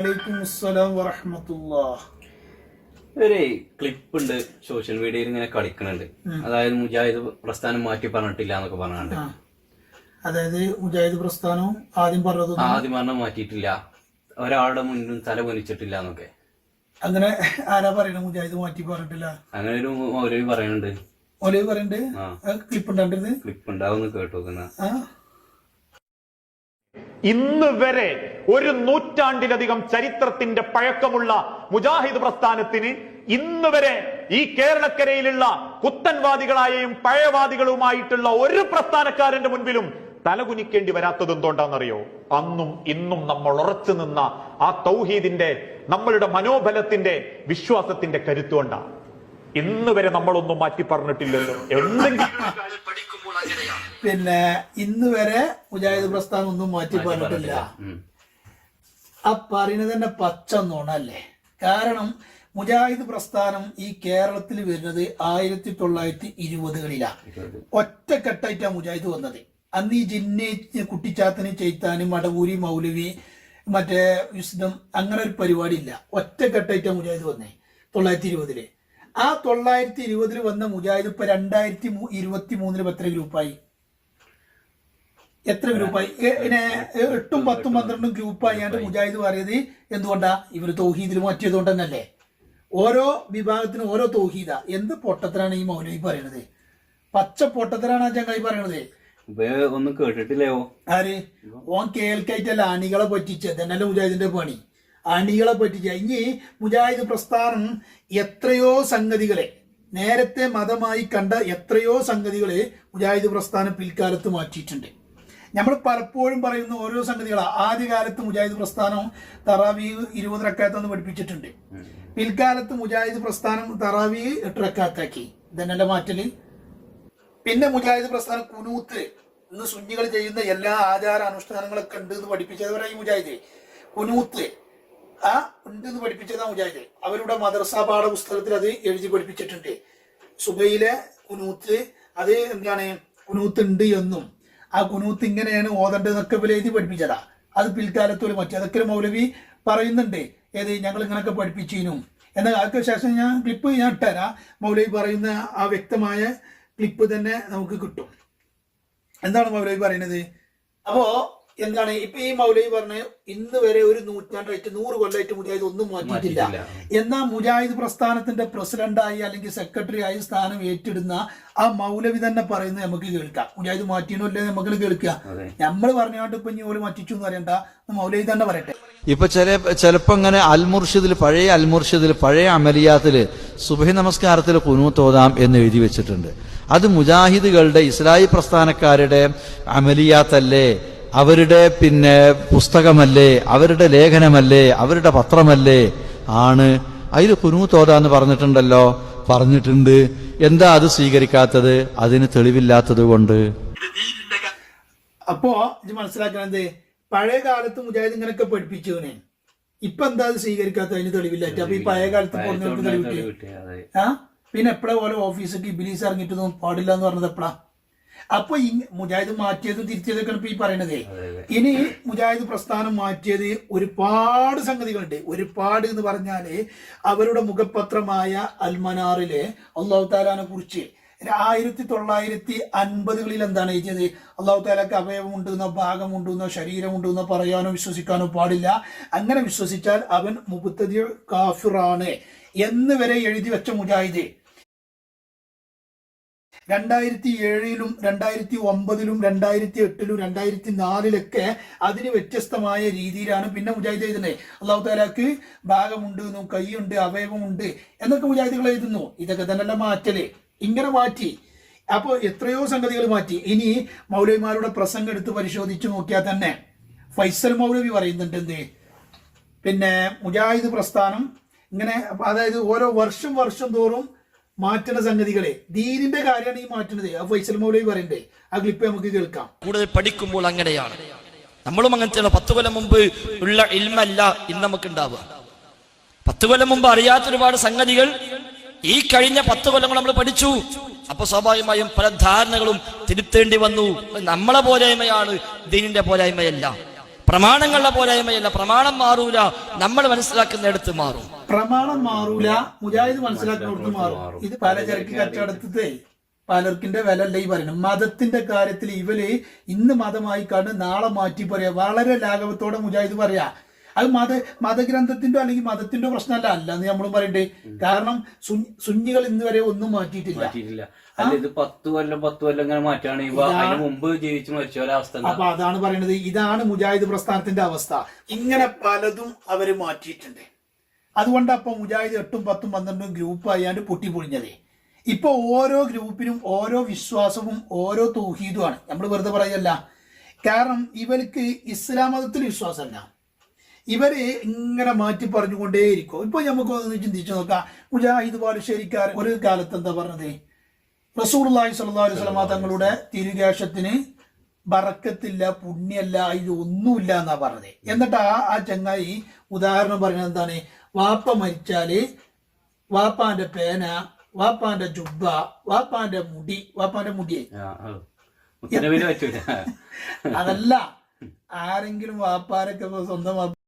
ഒരു ക്ലിപ്പ് ഉണ്ട് സോഷ്യൽ മീഡിയയിൽ ഇങ്ങനെ കളിക്കുന്നുണ്ട്. അതായത് മുജാഹിദ് പ്രസ്ഥാനം മാറ്റി പറഞ്ഞിട്ടില്ല എന്നൊക്കെ പറഞ്ഞാണ്ട്. അതായത് മുജാഹിദ് പ്രസ്ഥാനം ആദ്യം പറഞ്ഞ മാറ്റിയിട്ടില്ല, ഒരാളുടെ മുന്നിലും തല പൊലിച്ചിട്ടില്ല എന്നൊക്കെ. അങ്ങനെ ആരാ പറയുന്നത്? മുജാഹിദ് മാറ്റി പറഞ്ഞിട്ടില്ല അങ്ങനെ ഒരു മൗലവി പറയുന്നുണ്ട്. ക്ലിപ്പ് ഉണ്ടാവുന്ന കേട്ടു. ഇന്ന് വരെ ഒരു നൂറ്റാണ്ടിലധികം ചരിത്രത്തിന്റെ പഴക്കമുള്ള മുജാഹിദ് പ്രസ്ഥാനത്തിന് ഇന്ന് വരെ ഈ കേരളക്കരയിലുള്ള പുത്തൻവാദികളായും പഴയവാദികളുമായിട്ടുള്ള ഒരു പ്രസ്ഥാനക്കാരന്റെ മുൻപിലും തലകുനിക്കേണ്ടി വരാത്തത് എന്തുകൊണ്ടാണെന്നറിയോ? അന്നും ഇന്നും നമ്മൾ ഉറച്ചു നിന്ന ആ തൗഹീദിന്റെ, നമ്മളുടെ മനോബലത്തിന്റെ, വിശ്വാസത്തിന്റെ കരുത്തുകൊണ്ടാണ്. ഇന്ന് വരെ നമ്മളൊന്നും മാറ്റി പറഞ്ഞിട്ടില്ലല്ലോ. പിന്നെ ഇന്ന് വരെ മുജാഹിദ് പ്രസ്ഥാനം ഒന്നും മാറ്റി പറഞ്ഞിട്ടില്ല. ആ പറയുന്നത് തന്നെ പച്ച നുണല്ലേ. കാരണം മുജാഹിദ് പ്രസ്ഥാനം ഈ കേരളത്തിൽ വരുന്നത് 1920-കളിലാണ്. ഒറ്റക്കെട്ടായിട്ടാണ് മുജാഹിദ് വന്നത്. അന്ന് ഈ ജിന്നെ, കുട്ടിച്ചാത്തന്, ചെയ്ത്താനും, മടവൂരി, മൗലവി, മറ്റേ വിശുദ്ധം, അങ്ങനെ ഒരു പരിപാടി ഇല്ല. ഒറ്റക്കെട്ടായിട്ടാണ് മുജാഹിദ് വന്നേ 1920. ആ 1920 വന്ന മുജാഹിദ് ഇപ്പൊ 2023 എത്ര ഗ്രൂപ്പായി? എത്ര ഗ്രൂപ്പായി? 8, 10, 12 ഗ്രൂപ്പായാണ്ട് മുജാഹിദ് പറയുന്നത് എന്തുകൊണ്ടാ? ഇവര് തൗഹീദിൽ മാറ്റിയത് കൊണ്ട് തന്നെയല്ലേ. ഓരോ വിഭാഗത്തിനും ഓരോ തൗഹീദ. എന്ത് പൊട്ടത്തരാണ് ഈ മൗലവി പറയണത്? പച്ച പൊട്ടത്തരാണ് ആ ചങ്ങായി പറയണത്. ഒന്നും കേട്ടിട്ടില്ലയോ? ആര്? ഓൻ കേൾക്കായിട്ടല്ല, അണികളെ പറ്റിച്ചത് തന്നെയല്ലേ മുജാഹിദിന്റെ പണി. അണികളെ പറ്റിച്ച. ഇനി മുജാഹിദ് പ്രസ്ഥാനം എത്രയോ സംഗതികളെ, നേരത്തെ മതമായി കണ്ട എത്രയോ സംഗതികളെ മുജാഹിദ് പ്രസ്ഥാനം പിൽക്കാലത്ത് മാറ്റിയിട്ടുണ്ട്. നമ്മൾ പലപ്പോഴും പറയുന്ന ഓരോ സംഗതികളാണ്. ആദ്യകാലത്ത് മുജാഹിദ് പ്രസ്ഥാനം തറാവീഹ് 20 റക്അത്തൊന്ന് പഠിപ്പിച്ചിട്ടുണ്ട്. പിൽക്കാലത്ത് മുജാഹിദ് പ്രസ്ഥാനം തറാവീഹ് 8 റക്അത്താക്കി. ഇതന്നെ മാറ്റല്. പിന്നെ മുജാഹിദ് പ്രസ്ഥാനം കുനൂത്ത്, ഇന്ന് സുന്നികൾ ചെയ്യുന്ന എല്ലാ ആചാര അനുഷ്ഠാനങ്ങളൊക്കെ ഉണ്ട് എന്ന് പഠിപ്പിച്ചത് ഈ മുജാഹിദ്. കുനൂത്ത് ഉണ്ടെന്ന് പഠിപ്പിച്ചതാ മുജാഹിദ്. അവരുടെ മദ്രസ പാഠപുസ്തകത്തിൽ അത് എഴുതി പഠിപ്പിച്ചിട്ടുണ്ട്. സുബൈയിലെ കുനൂത്ത്, അത് എന്താണ് കുനൂത്ത് ഉണ്ട് എന്നും ആ കുനൂത്ത് ഇങ്ങനെയാണ് ഓതേണ്ടതെന്നൊക്കെ ഇവർ എഴുതി പഠിപ്പിച്ചതാ. അത് പിൽക്കാലത്തോട് മറ്റു അതൊക്കെ മൗലവി പറയുന്നുണ്ട്. ഏത് ഞങ്ങൾ ഇങ്ങനെയൊക്കെ പഠിപ്പിച്ചിനും എന്നാൽ അതൊക്കെ ശേഷം ഞാൻ ക്ലിപ്പ് ഇട്ടുതരാം. മൗലവി പറയുന്ന ആ വ്യക്തമായ ക്ലിപ്പ് തന്നെ നമുക്ക് കിട്ടും. എന്താണ് മൗലവി പറയുന്നത്? അപ്പോ എന്താണ് ഇപ്പൊ ഈ മൗലവി പറഞ്ഞ ഇന്ന് വരെ ഒരു നൂറ്റാണ്ടായിട്ട് 100 കൊല്ലമായിട്ട് മുജാഹിദ് ഒന്നും മാറ്റിയിട്ടില്ല. എന്നാൽ മുജാഹിദ് പ്രസ്ഥാനത്തിന്റെ പ്രസിഡന്റായി അല്ലെങ്കിൽ സെക്രട്ടറി ആയി സ്ഥാനം ഏറ്റെടുന്ന ആ മൗലവി തന്നെ പറയുന്നത് നമുക്ക് കേൾക്കാം. മുജാഹിദ് മാറ്റിയണോ അല്ലേ നമുക്ക് കേൾക്കുക. നമ്മൾ പറഞ്ഞാണ്ട് ഇപ്പൊ ഇനി ഓല് മാറ്റിച്ചു എന്ന് പറയണ്ട, മൗലവി തന്നെ പറയട്ടെ. ഇപ്പൊ ചിലപ്പോ ഇങ്ങനെ അൽമുർഷിദിൽ പഴയ അമലിയാത്തില് സുബഹി നമസ്കാരത്തിൽ ഖുനൂത്ത് ഓതാം എന്ന് എഴുതി വെച്ചിട്ടുണ്ട്. അത് മുജാഹിദുകളുടെ ഇസ്ലാഹി പ്രസ്ഥാനക്കാരുടെ അമലിയാത്തല്ലേ, അവരുടെ പുസ്തകമല്ലേ, അവരുടെ ലേഖനമല്ലേ, അവരുടെ പത്രമല്ലേ ആണ്. അതിൽ ഖുനൂത്ത് ഓതാന്ന് പറഞ്ഞിട്ടുണ്ടല്ലോ. പറഞ്ഞിട്ടുണ്ട്. എന്താ അത് സ്വീകരിക്കാത്തത്? അതിന് തെളിവില്ലാത്തത് കൊണ്ട്. അപ്പോ ഇത് മനസ്സിലാക്കണത് പഴയ കാലത്ത് മുജാഹിദ് ഇങ്ങനെയൊക്കെ പഠിപ്പിച്ചവനെ ഇപ്പൊ എന്താ അത് സ്വീകരിക്കാത്ത? അതിന് തെളിവില്ലാറ്റ. അപ്പൊ ഈ പഴയ കാലത്ത് പറഞ്ഞവർക്ക് തെളിവിട്ട് പിന്നെ എപ്പോഴാ പോലെ ഓഫീസൊക്കെ ഇബിലീസ് ഇറങ്ങിയിട്ടൊന്നും പാടില്ല എന്ന് പറഞ്ഞത് എപ്പോഴാ? അപ്പൊ ഈ മുജാഹിദ് മാറ്റിയതും തിരിച്ചതൊക്കെയാണ് ഇപ്പൊ ഈ പറയണത്. ഇനി മുജാഹിദ് പ്രസ്ഥാനം മാറ്റിയത് ഒരുപാട് സംഗതികളുണ്ട്. ഒരുപാട് എന്ന് പറഞ്ഞാല് അവരുടെ മുഖപത്രമായ അൽമനാറിലെ അള്ളാഹു താലാനെ കുറിച്ച് 1950-കളിൽ എന്താണ് എഴുതിയത്? അള്ളാഹു താലാക്ക് അവയവമുണ്ടെന്നോ ഭാഗമുണ്ടെന്നോ ശരീരമുണ്ടെന്നോ പറയാനോ വിശ്വസിക്കാനോ പാടില്ല. അങ്ങനെ വിശ്വസിച്ചാൽ അവൻ മുബ്തദി കാഫിറാണ് എന്ന് വരെ എഴുതി വെച്ച മുജാഹിദ് 2007-ലും 2009-ലും 2008-ലും 2004-ലൊക്കെ അതിന് വ്യത്യസ്തമായ രീതിയിലാണ് പിന്നെ മുജാഹിദ് എഴുതുന്നത്. അള്ളാഹു താലാക്ക് ഭാഗമുണ്ട് എന്നും കൈയുണ്ട് അവയവമുണ്ട് എന്നൊക്കെ മുജാഹിദുകൾ എഴുതുന്നു. ഇതൊക്കെ തന്നെയല്ല മാറ്റല്. ഇങ്ങനെ മാറ്റി. അപ്പോൾ എത്രയോ സംഗതികൾ മാറ്റി. ഇനി മൗലവിമാരുടെ പ്രസംഗം എടുത്ത് പരിശോധിച്ച് നോക്കിയാൽ തന്നെ ഫൈസൽ മൗലവി പറയുന്നുണ്ട് എന്ത്? മുജാഹിദ് പ്രസ്ഥാനം ഇങ്ങനെ, അതായത് ഓരോ വർഷം തോറും മാറ്റുന്ന സംഗതികളെ ദീനിന്റെ കാര്യമാണ് ഈ മാറ്റുന്നത്. ആ ഫൈസൽ മൗലവി പറയണ്ടേ? ആ ക്ലിപ്പ് നമുക്ക് കേൾക്കാം. കൂടുതൽ പഠിക്കുമ്പോൾ അങ്ങനെയാണ്. നമ്മളും അങ്ങനത്തെ 10 കൊല്ലം മുമ്പ് ഉള്ള ഇൽമല്ല ഇന്ന് നമുക്ക് ഉണ്ടാവുക. 10 കൊല്ലം മുമ്പ് അറിയാത്ത ഒരുപാട് സംഗതികൾ ഈ കഴിഞ്ഞ 10 കൊല്ലങ്ങൾ നമ്മൾ പഠിച്ചു. അപ്പൊ സ്വാഭാവികമായും പല ധാരണകളും തിരുത്തേണ്ടി വന്നു. നമ്മളെ പോരായ്മയാണ്, ദീനിന്റെ പോരായ്മയല്ല. പ്രമാണങ്ങളുടെ പോരായ്മയല്ല, പ്രമാണം മാറൂല, നമ്മൾ മനസ്സിലാക്കുന്നിടത്ത് മാറും. പ്രമാണം മാറൂല, മുജാഹിദ് മനസ്സിലാക്കുന്നിടത്ത് മാറും. ഇത് പലചരക്ക് കച്ചവടത്തെ പലർക്കിന്റെ വില അല്ല ഈ പറയുന്നത്. മതത്തിന്റെ കാര്യത്തിൽ ഇവര് ഇന്ന് മതമായി കണ്ട് നാളെ മാറ്റി പറയാ, വളരെ ലാഘവത്തോടെ മുജാഹിദ് പറയാ. അത് മതഗ്രന്ഥത്തിന്റെ അല്ലെങ്കിൽ മതത്തിന്റെ പ്രശ്നമല്ല എന്ന് നമ്മൾ പറയണ്ടേ. കാരണം സുന്നികൾ ഇന്ന് വരെ ഒന്നും മാറ്റിയിട്ടില്ല. അല്ല, ഇത് 10 കൊല്ലം ഇങ്ങനെ മാറ്റുകയാണെങ്കിൽ അതിന് മുമ്പ് ജീവിച്ചു മരിച്ച ഒരവസ്ഥ. അപ്പൊ അതാണ് പറയുന്നത്, ഇതാണ് മുജാഹിദ് പ്രസ്ഥാനത്തിന്റെ അവസ്ഥ. ഇങ്ങനെ പലതും അവര് മാറ്റിയിട്ടുണ്ട്. അതുകൊണ്ട് അപ്പൊ മുജാഹിദ് 8, 10, 12 ഗ്രൂപ്പ് ആയാണ്ട് പൊട്ടിപ്പൊളിഞ്ഞതേ. ഇപ്പൊ ഓരോ ഗ്രൂപ്പിനും ഓരോ വിശ്വാസവും ഓരോ തൗഹീദുമാണ്. നമ്മൾ വെറുതെ പറയല്ല. കാരണം ഇവർക്ക് ഇസ്ലാം മതത്തിൽ വിശ്വാസമല്ല, ഇവര് ഇങ്ങനെ മാറ്റി പറഞ്ഞുകൊണ്ടേയിരിക്കും. ഇപ്പൊ നമുക്ക് ചിന്തിച്ചു നോക്കാം. മുജാഹിദ് ബാലുശ്ശേരിക്കാരൻ ഒരു കാലത്ത് എന്താ പറഞ്ഞത്? റസൂലുള്ളാഹി സ്വല്ലല്ലാഹു അലൈഹി വസല്ലം തങ്ങളുടെ തിരുകേശത്തിന് ബറക്കത്തില്ല, പുണ്യല്ല, ഇത് ഒന്നുമില്ല എന്നാ പറഞ്ഞത്. എന്നിട്ട് ആ ചങ്ങായി ഉദാഹരണം പറഞ്ഞത് എന്താണ്? വാപ്പ മരിച്ചാല് വാപ്പാന്റെ പേന, വാപ്പാന്റെ ജുബ്ബ, വാപ്പാന്റെ മുടിയെ അതല്ല, ആരെങ്കിലും വാപ്പാരൊക്കെ സ്വന്തം